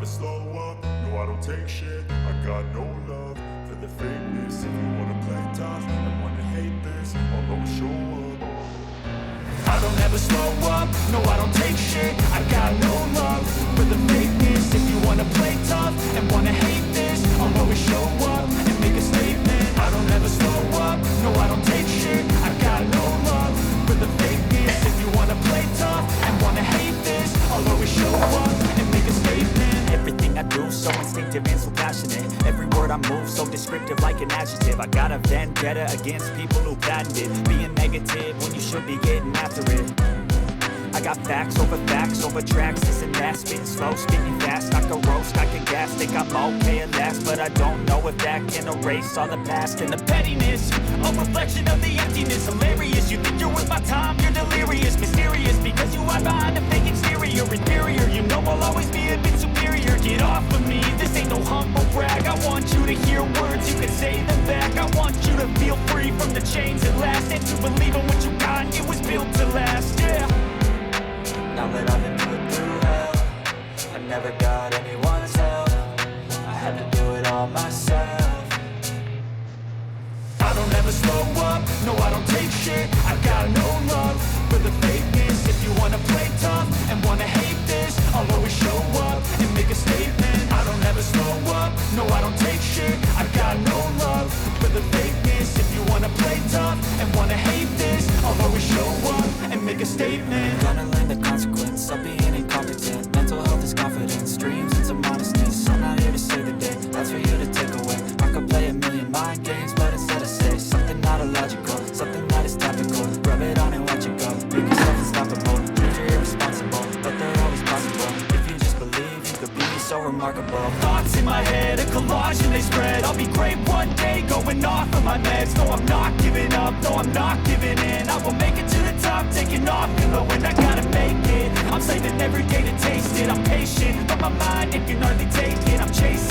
slow up, no I don't take shit. I got no love for the fakeness. If you wanna play tough and wanna hate this, I'll always show up. I don't ever slow up, no I don't take shit. I got no love for the fakeness. If you wanna play tough and wanna hate this, I'll always show up and make a statement. I don't ever slow up, no I don't take shit. I got no love for the fakeness. If you wanna play tough and wanna hate this, I'll always show up and make a statement. Everything I do so instinctive and so passionate. Every word I move so descriptive like an adjective. I got a vendetta against people who patented being negative when you should be getting after it. I got facts over tracks, this and that. Spitting slow, spitting fast, I can roast, I can gas. Think I'm okay at last, but I don't know if that can erase all the past. And the pettiness, a reflection of the emptiness. Hilarious, you think you're worth my time, you're delirious. Mysterious, because you hide behind a fake exterior. Inferior, you know I'll always be a bit superior. Get off of me, this ain't no humble brag. I want you to hear words, you can say them back. I want you to feel free from the chains at last, and to believe in what you got, it was built to last, yeah. Now that I've been put through hell, I never got anyone's help. I had to do it all myself. I don't ever slow up, no I don't take shit. I got no love for the fakeness. If you wanna play tough and wanna hate this, I'll always show up and make a statement. I don't ever slow up, no I don't take shit. I got no love for the fakeness. If you wanna play tough and wanna hate this, I'll always show up and make a statement. Gonna learn the consequence of being incompetent. Mental health is confidence, dreams into modestness. I'm not here to save the day, that's for you to take away. I could play a million mind games, but instead I say something not illogical, something that is topical. Rub it on and watch it go. Make yourself unstoppable. Dreams are irresponsible, but they're always possible. If you just believe, you could be so remarkable. Thoughts in my head, a collage and they spread. I'll be great one day, going off of my meds. No, I'm not giving up, no, I'm not giving in. I will make it to the top, taking off, you know when I gotta make it. I'm saving every day to taste it. I'm patient, but my mind, it can hardly take it. I'm chasing